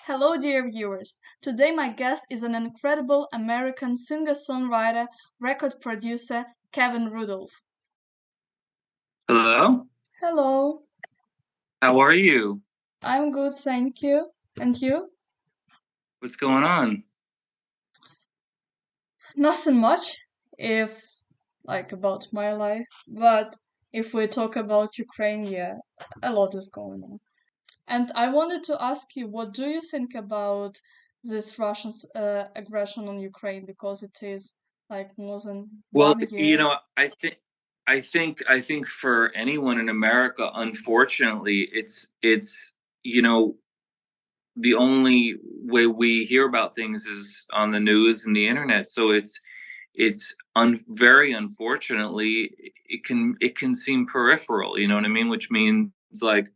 Hello, dear viewers. Today, my guest is an incredible American singer-songwriter, record producer, Kevin Rudolf. Hello, Hello, how are you? I'm good, thank you. And you? What's going on? Nothing much, if about my life, but if we talk about Ukraine, yeah, a lot is going on. And I wanted to ask you, what do you think about this Russian aggression on Ukraine? Because it is like more than Well, 1 year. I think for anyone in America, unfortunately, it's you know the only way we hear about things is on the news and the internet. So it's very unfortunately it can seem peripheral. You know what I mean? Which means like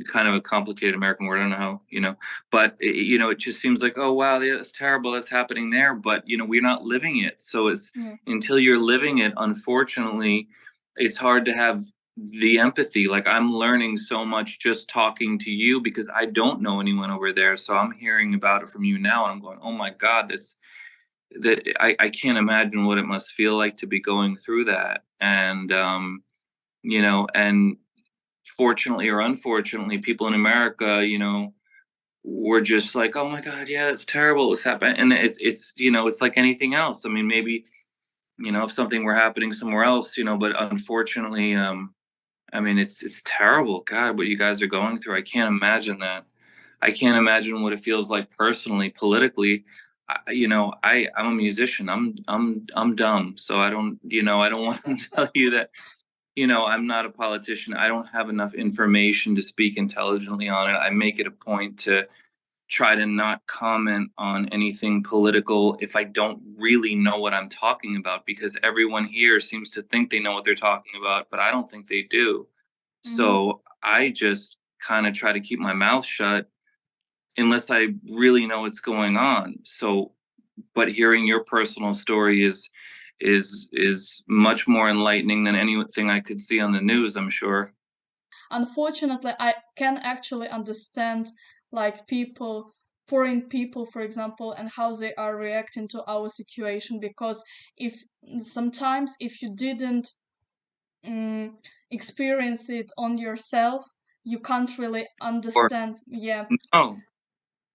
kind of a complicated American word. I don't know how, but it just seems like, oh wow, yeah, that's terrible. That's happening there. But we're not living it. So it's Yeah. until you're living it, unfortunately, it's hard to have the empathy. Like I'm learning so much just talking to you because I don't know anyone over there. So I'm hearing about it from you now, and I'm going, oh my God, I can't imagine what it must feel like to be going through that. And fortunately or unfortunately, people in America, were just like, "Oh my God, yeah, it's terrible. What's happening?" And it's like anything else. I mean, maybe if something were happening somewhere else, but unfortunately, I mean, it's terrible. God, what you guys are going through, I can't imagine that. I can't imagine what it feels like personally, politically. I'm a musician. I'm dumb, so I don't want to tell you that I'm not a politician. I don't have enough information to speak intelligently on it. I make it a point to try to not comment on anything political if I don't really know what I'm talking about, because everyone here seems to think they know what they're talking about, but I don't think they do. Hmm. So I just kind of try to keep my mouth shut unless I really know what's going on. So, but hearing your personal story is much more enlightening than anything I could see on the news, I'm sure. Unfortunately, I can actually understand foreign people, for example, and how they are reacting to our situation. Because if sometimes if you didn't um, experience it on yourself, you can't really Or understand. Yeah, no,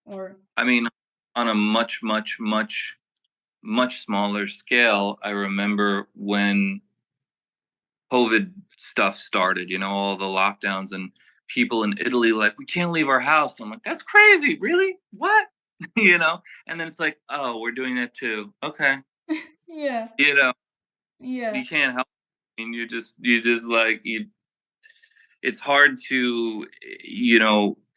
or I mean, on a much, much, much, much smaller scale, I remember when COVID stuff started, all the lockdowns and people in Italy like, we can't leave our house. I'm like, that's crazy. Really? What? And then it's like, oh, we're doing that too. Okay. yeah, You know, yeah. you can't help. I mean, you just like it's hard to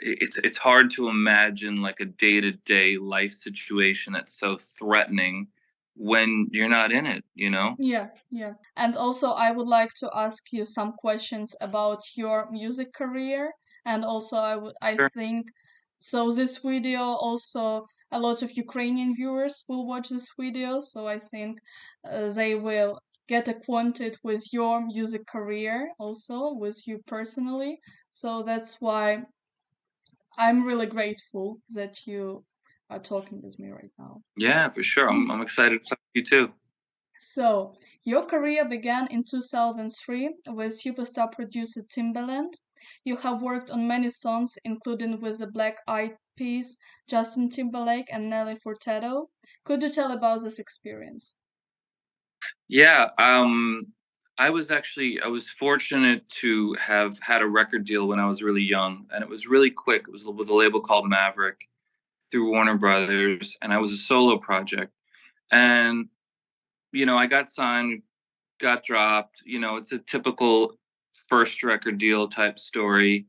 it's hard to imagine like a day-to-day life situation that's so threatening when you're not in it. Yeah, yeah. And also, I would like to ask you some questions about your music career. And also, I Sure. think, so this video also, a lot of Ukrainian viewers will watch this video. So I think they will get acquainted with your music career, also with you personally. So that's why I'm really grateful that you are talking with me right now. Yeah, for sure. I'm excited to talk to you too. So, your career began in 2003 with superstar producer Timbaland. You have worked on many songs, including with the Black Eyed Peas, Justin Timberlake, and Nelly Furtado. Could you tell about this experience? Yeah, I was fortunate to have had a record deal when I was really young, and it was really quick. It was with a label called Maverick through Warner Brothers, and I was a solo project. And I got signed, got dropped. It's a typical first record deal type story.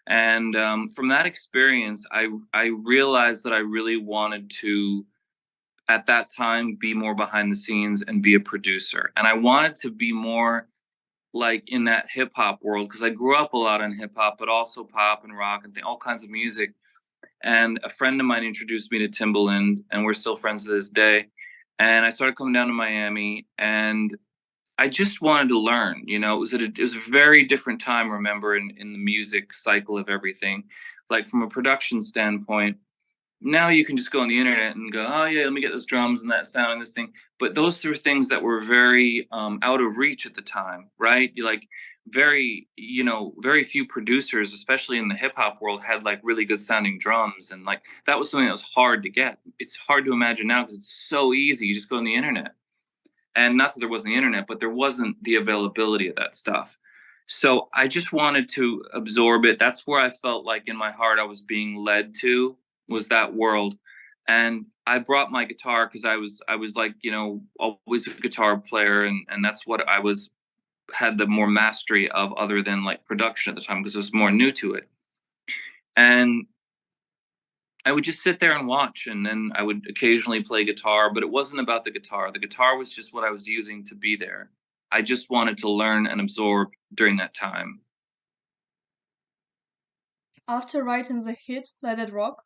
And from that experience, I realized that I really wanted to, at that time, be more behind the scenes and be a producer. And I wanted to be more like in that hip hop world because I grew up a lot in hip hop, but also pop and rock and all kinds of music. And a friend of mine introduced me to Timbaland, and we're still friends to this day. And I started coming down to Miami, and I just wanted to learn. It was a very different time. Remember, in the music cycle of everything, like from a production standpoint, Now you can just go on the internet and go, oh yeah, let me get those drums and that sound and this thing. But those were things that were very out of reach at the time, right? You like very, very few producers, especially in the hip hop world, had like really good sounding drums, and like that was something that was hard to get. It's hard to imagine now because it's so easy. You just go on the internet, and not that there wasn't the internet, but there wasn't the availability of that stuff. So I just wanted to absorb it. That's where I felt like in my heart I was being led to, was that world. And I brought my guitar because I was like, always a guitar player, and that's what I was had the more mastery of, other than like production at the time, because I was more new to it. And I would just sit there and watch, and then I would occasionally play guitar, but it wasn't about the guitar. The guitar was just what I was using to be there. I just wanted to learn and absorb during that time. After writing the hit Let It Rock,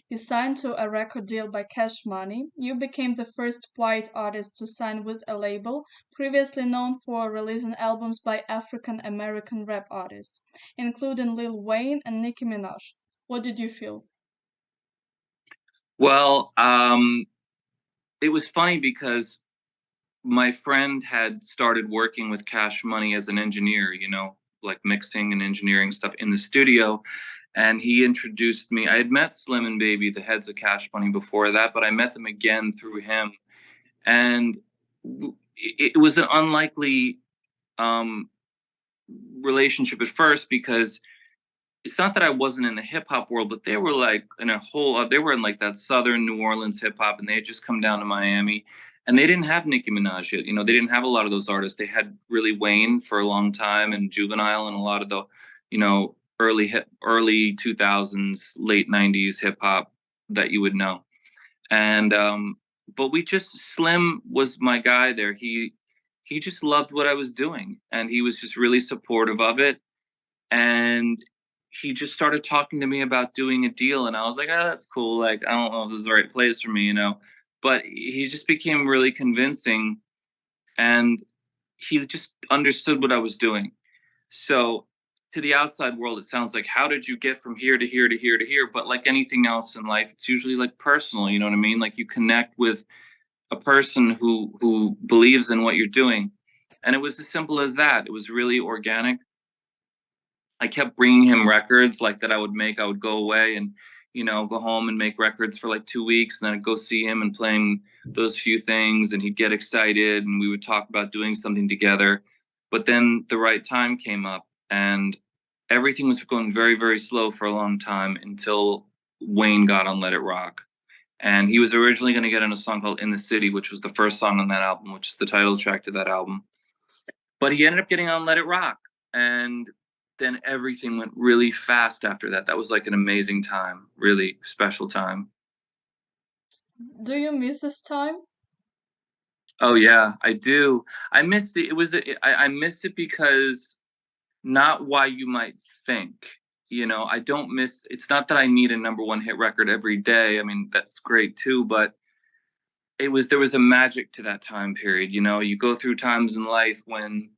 you signed to a record deal by Cash Money. You became the first white artist to sign with a label, previously known for releasing albums by African American rap artists, including Lil Wayne and Nicki Minaj. What did you feel? Well, it was funny because my friend had started working with Cash Money as an engineer, like mixing and engineering stuff in the studio. And he introduced me. I had met Slim and Baby, the heads of Cash Money, before that, but I met them again through him. And it was an unlikely um, relationship at first, because it's not that I wasn't in the hip hop world, but they were like in a whole, they were in like that Southern New Orleans hip hop, and they had just come down to Miami, and they didn't have Nicki Minaj yet. They didn't have a lot of those artists. They had really Wayne for a long time, and Juvenile, and a lot of the, early 2000s, late 90s hip hop that you would know. And, but Slim was my guy there. He just loved what I was doing, and he was just really supportive of it. And he just started talking to me about doing a deal, and I was like, oh, that's cool. Like, I don't know if this is the right place for me. But he just became really convincing, and he just understood what I was doing. So to the outside world, it sounds like, how did you get from here to here to here to here? But like anything else in life, it's usually like personal, you know what I mean? Like, you connect with a person who believes in what you're doing. And it was as simple as that. It was really organic. I kept bringing him records like that I would make. I would go away and, go home and make records for like 2 weeks. And then I'd go see him and play him those few things. And he'd get excited, and we would talk about doing something together. But then the right time came up, and everything was going very, very slow for a long time until Wayne got on Let It Rock. And he was originally going to get on a song called In the City, which was the first song on that album, which is the title track to that album. But he ended up getting on Let It Rock. And then everything went really fast after that. That was like an amazing time, really special time. Do you miss this time? Oh yeah, I do. I miss it. I miss it because, not why you might think. I don't miss. It's not that I need a number one hit record every day. I mean, that's great too, but there was a magic to that time period. You go through times in life when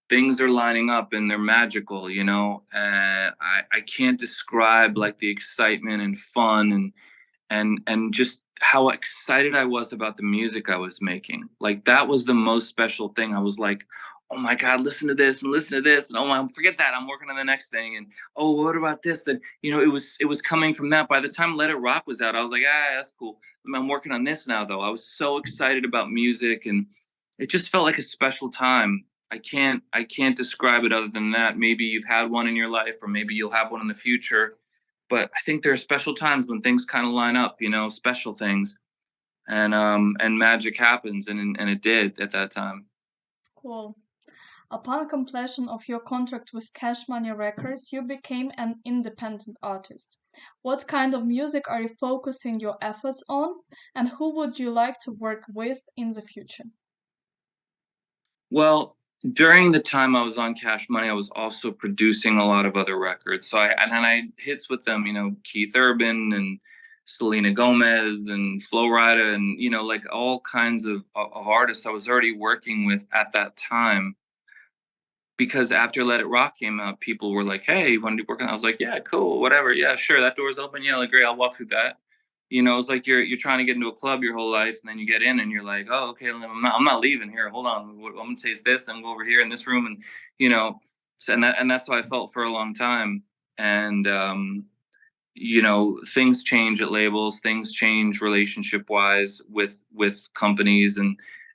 things are lining up and they're magical, and I can't describe like the excitement and fun, and just how excited I was about the music I was making. Like, that was the most special thing. I was like, oh my God, listen to this and listen to this. And oh my, forget that. I'm working on the next thing. And oh, what about this? Then, it was coming from that. By the time Let It Rock was out, I was like, that's cool. I'm working on this now, though. I was so excited about music, and it just felt like a special time. I can't describe it other than that. Maybe you've had one in your life, or maybe you'll have one in the future. But I think there are special times when things kind of line up, special things, and magic happens, and it did at that time. Cool. Upon completion of your contract with Cash Money Records, you became an independent artist. What kind of music are you focusing your efforts on, and who would you like to work with in the future? Well, during the time I was on Cash Money, I was also producing a lot of other records. So I hits with them, Keith Urban and Selena Gomez and Flo Rida, and like all kinds of artists I was already working with at that time. Because after Let It Rock came out, people were like, "Hey, you want to work on?" I was like, "Yeah, cool, whatever. Yeah, sure. That door's open. Yeah, like, great. I'll walk through that." You know, it's like you're trying to get into a club your whole life, and then you get in, and you're like, oh, okay, I'm not leaving here. Hold on, I'm gonna taste this, then go over here in this room, and you know, so, and that's how I felt for a long time. And you know, things change at labels, things change relationship wise with companies,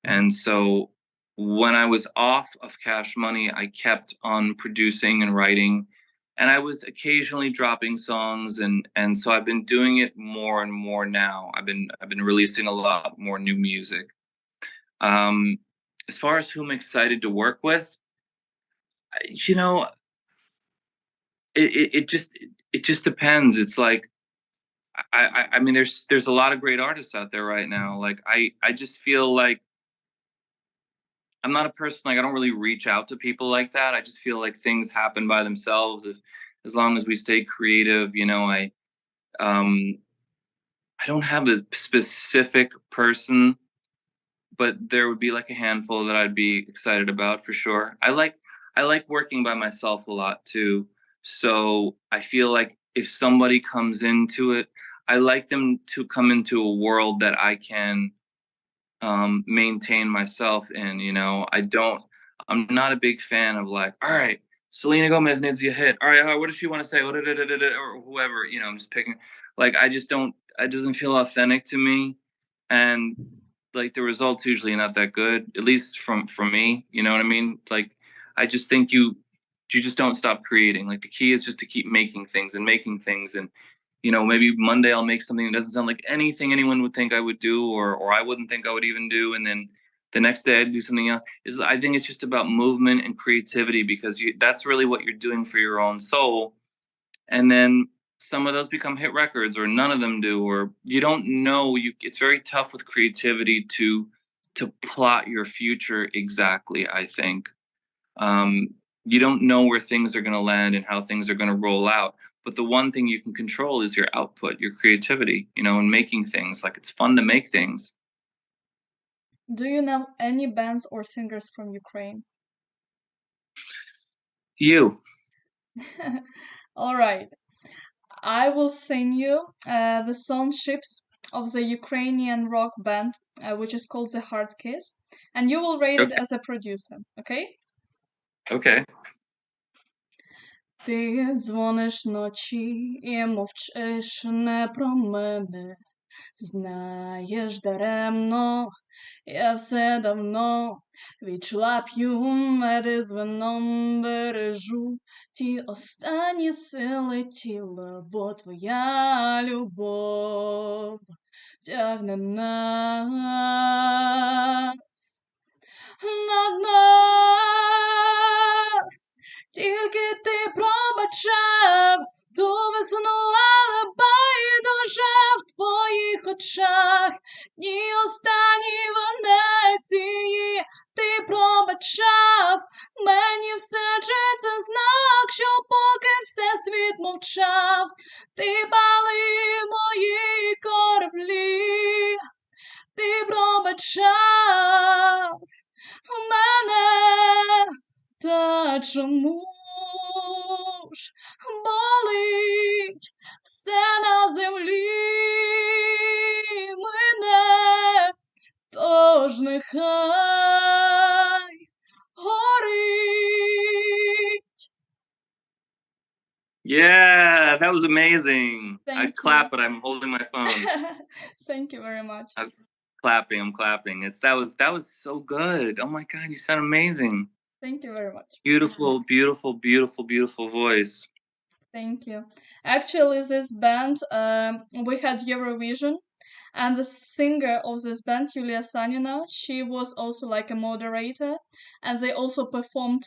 and so when I was off of Cash Money, I kept on producing and writing, and I was occasionally dropping songs, and so I've been doing it more and more now. I've been releasing a lot more new music. um as far as who I'm excited to work with, you know, it just depends. It's like I mean, there's a lot of great artists out there right now. Like I just feel like I'm not a person, like I don't really reach out to people like that. I just feel like things happen by themselves if as long as we stay creative. You know, um I don't have a specific person, but there would be like a handful that I'd be excited about for sure. I like working by myself a lot too. So I feel like if somebody comes into it, I like them to come into a world that I can maintain myself in. You know, I'm not a big fan of like, all right, Selena Gomez needs a hit. All right, what does she want to say? Or whoever, you know, I'm just picking. Like, I just don't, it doesn't feel authentic to me. And like the results usually not that good, at least from me. You know what I mean? Like, I just think you just don't stop creating. Like the key is just to keep making things, and you know, maybe Monday I'll make something that doesn't sound like anything anyone would think I would do, or I wouldn't think I would even do, and then the next day I'd do something else. I think it's just about movement and creativity, because that's really what you're doing for your own soul. And then some of those become hit records, or none of them do, or you don't know. It's very tough with creativity to plot your future exactly. I think um, you don't know where things are going to land and how things are going to roll out. But the one thing you can control is your output, your creativity, you know, and making things. Like, it's fun to make things. Do you know any bands or singers from Ukraine? You. All right. I will sing you the song Ships of the Ukrainian rock band, which is called The Hard Kiss, and you will rate it Okay. as a producer, okay? Okay. Ти дзвониш вночі і мовчиш не про мене. Знаєш даремно, я все давно відчула п'ю меди з вином, бережу ті останні сили тіла, бо твоя любов тягне нас на дно. Тільки ти пробачав ту весну, але байдуже в твоїх очах, ні останні Венеції ти пробачав мені все, чи це знак, що поки всесвіт мовчав, ти палив мої кораблі, ти пробачав мене. Та чому ж болить все на землі мене, тож нехай горить. Yeah, that was amazing. Thank I'd you. clap, but I'm holding my phone. Thank you very much. I'm clapping. That was so good. Oh my God, you sound amazing. Thank you very much. Beautiful, beautiful, beautiful, beautiful voice. Thank you. Actually, this band, we had Eurovision, and the singer of this band, Yulia Sanina, she was also like a moderator, and they also performed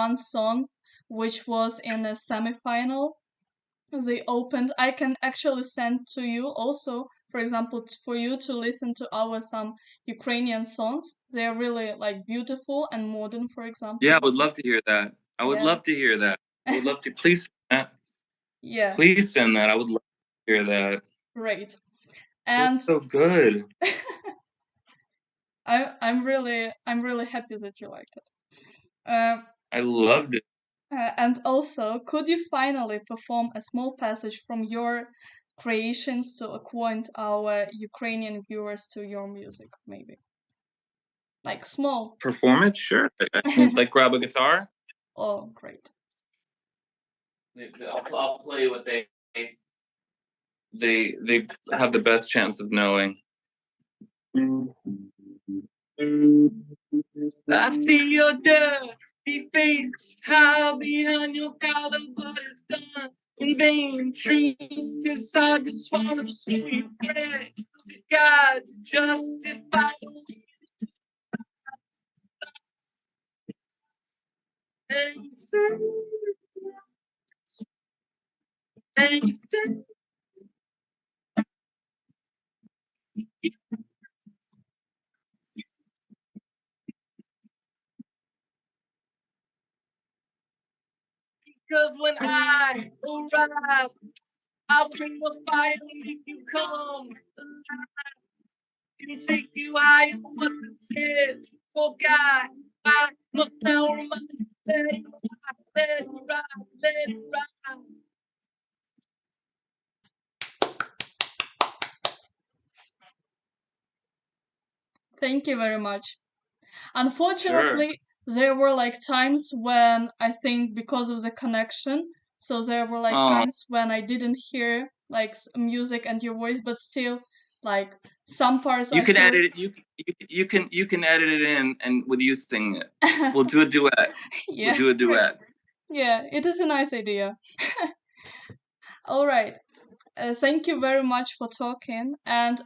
one song, which was in a semi-final. They opened. I can actually send to you also, for example, for you to listen to our some Ukrainian songs. They are really like beautiful and modern, for example. Yeah, I would love to hear that. I would Yeah. love to hear that. I would love to. Please send that. Yeah, Please send that. I would love to hear that. great. That's And so good. I'm really happy that you liked it. I loved it. And also, could you finally perform a small passage from your creations to acquaint our Ukrainian viewers to your music, maybe? Like small. Performance, sure. I can like grab a guitar. Oh, great. I'll play what they have the best chance of knowing. I see your dirty face, hide behind your collar, but it's done in vain. Truth is, I just want to see you pray to God to justify anything. Because when I arrive, I'll bring the fire and make you come. Can take you higher than what this is. Oh God, I must now remind you that let it ride, let it ride. Thank you very much. Unfortunately, there were like times when I think because of the connection, so there were like times when I didn't hear like music and your voice, but still like some parts you I can heard. edit it. You can edit it in, and with you singing it, we'll do a duet. Yeah, we'll do a duet. Yeah, it is a nice idea. All right. Thank you very much for talking, and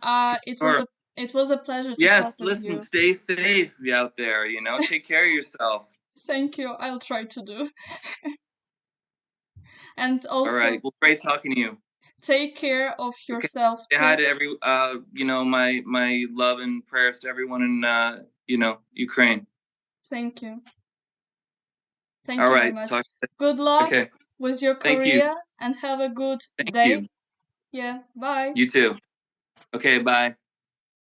it was a pleasure to talk with listen, you. stay safe out there. Take care of yourself. Thank you. I'll try to do. And also, all right. Well, great talking to you. Take care of yourself Say too. hi to every, my love and prayers to everyone in, Ukraine. Thank you. Thank all you right. very much. Good luck with your career and have a good day. You. Yeah. Bye. You too. Okay. Bye.